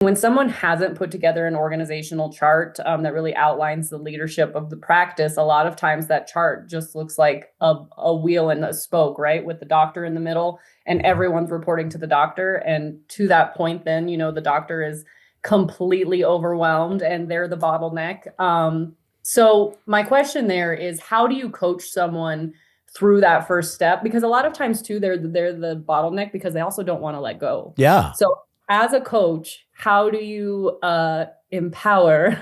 When someone hasn't put together an organizational chart that really outlines the leadership of the practice, a lot of times that chart just looks like a wheel and a spoke, right? With the doctor in the middle and everyone's reporting to the doctor. And to that point, then, the doctor is completely overwhelmed and they're the bottleneck. So my question there is, how do you coach someone through that first step? Because a lot of times too, they're the bottleneck because they also don't want to let go. Yeah. So as a coach, how do you empower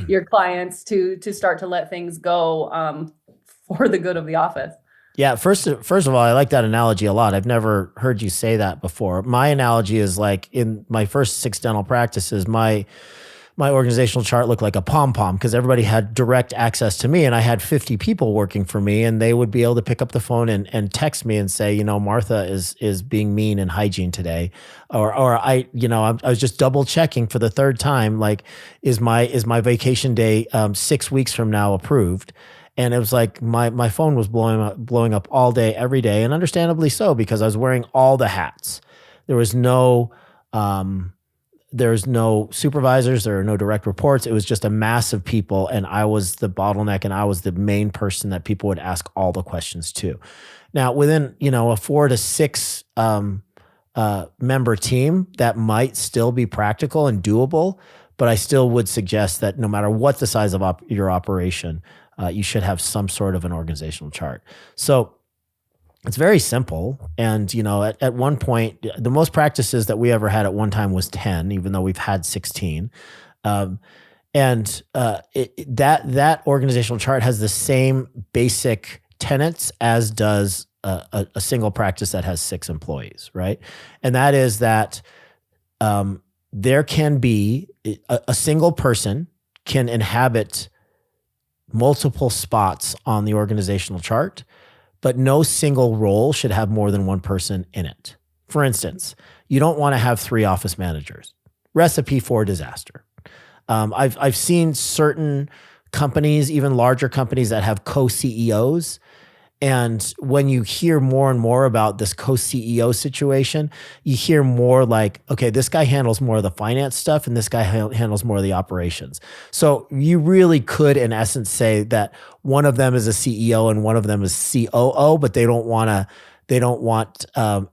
your clients to start to let things go for the good of the office? Yeah. First of all, I like that analogy a lot. I've never heard you say that before. My analogy is like in my first 6 dental practices, my organizational chart looked like a pom-pom because everybody had direct access to me, and I had 50 people working for me, and they would be able to pick up the phone and text me and say, Martha is being mean in hygiene today. Or I was just double checking for the 3rd time, like, is my vacation day 6 weeks from now approved? And it was like my phone was blowing up all day, every day, and understandably so, because I was wearing all the hats. There's no supervisors, there are no direct reports. It was just a mass of people, and I was the bottleneck, and I was the main person that people would ask all the questions to. Now, within a 4 to 6 member team, that might still be practical and doable, but I still would suggest that no matter what the size of your operation, you should have some sort of an organizational chart. So it's very simple. And, at one point, the most practices that we ever had at one time was 10, even though we've had 16. That organizational chart has the same basic tenets as does a single practice that has 6 employees, right? And that is that there can be a single person can inhabit multiple spots on the organizational chart, but no single role should have more than one person in it. For instance, you don't want to have 3 office managers. Recipe for disaster. I've seen certain companies, even larger companies, that have co-CEOs. And when you hear more and more about this co-CEO situation, you hear more like, okay, this guy handles more of the finance stuff and this guy handles more of the operations. So you really could, in essence, say that one of them is a CEO and one of them is COO, but they don't want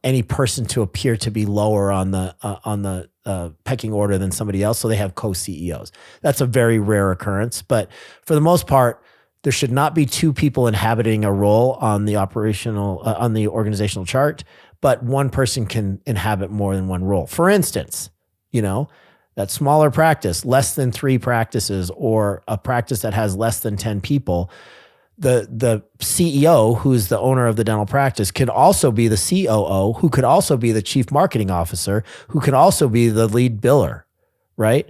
any person to appear to be lower on the pecking order than somebody else. So they have co-CEOs. That's a very rare occurrence, but for the most part, there should not be 2 people inhabiting a role on the organizational chart, but one person can inhabit more than one role. For instance, that smaller practice, less than 3 practices, or a practice that has less than 10 people, the CEO, who's the owner of the dental practice, can also be the COO, who could also be the chief marketing officer, who could also be the lead biller, right?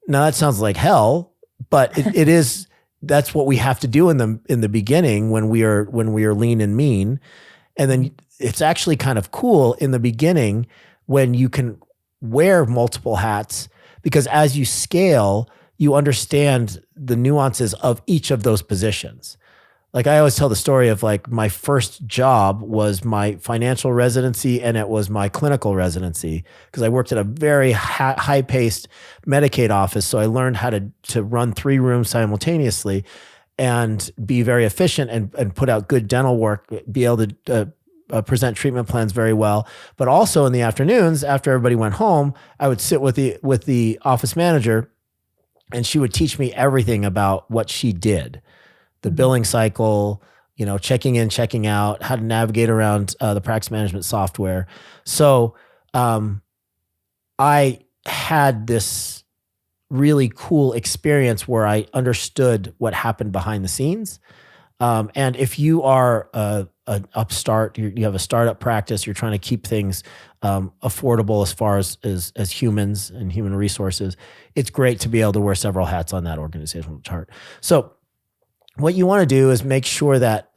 Now that sounds like hell, but it is. That's what we have to do in the beginning when we are lean and mean. And then it's actually kind of cool in the beginning when you can wear multiple hats, because as you scale, you understand the nuances of each of those positions. Like I always tell the story of like my first job was my financial residency and it was my clinical residency, because I worked at a very high-paced Medicaid office. So I learned how to run 3 rooms simultaneously and be very efficient and put out good dental work, be able to present treatment plans very well. But also in the afternoons, after everybody went home, I would sit with the office manager, and she would teach me everything about what she did. The billing cycle, checking in, checking out, how to navigate around the practice management software. So I had this really cool experience where I understood what happened behind the scenes. And if you are an upstart, you have a startup practice, you're trying to keep things affordable as far as humans and human resources, it's great to be able to wear several hats on that organizational chart. So what you want to do is make sure that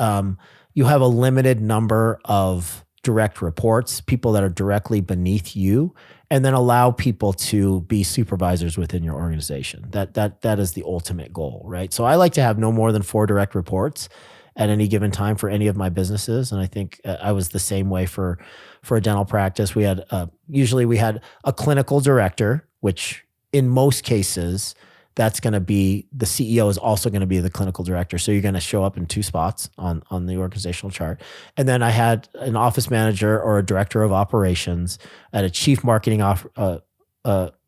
you have a limited number of direct reports, people that are directly beneath you, and then allow people to be supervisors within your organization. That is the ultimate goal, right? So I like to have no more than 4 direct reports at any given time for any of my businesses, and I think I was the same way for a dental practice. We had usually a clinical director, which in most cases, that's going to be the CEO is also going to be the clinical director. So you're going to show up in two spots on the organizational chart. And then I had an office manager or a director of operations, I had a chief marketing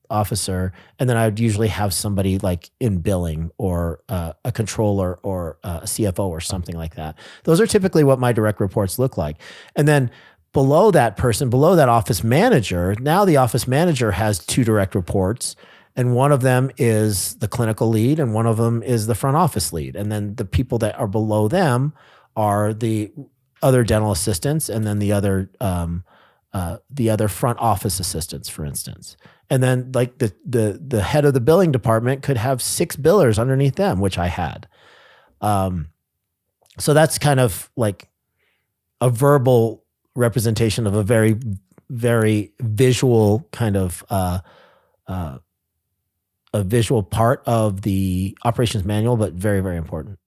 officer, and then I would usually have somebody like in billing or a controller or a CFO or something like that. Those are typically what my direct reports look like. And then below that person, below that office manager, now the office manager has two direct reports. And one of them is the clinical lead and one of them is the front office lead. And then the people that are below them are the other dental assistants and then the other front office assistants, for instance. And then like the head of the billing department could have 6 billers underneath them, which I had. So that's kind of like a verbal representation of a very, very visual kind of a visual part of the operations manual, but very, very important.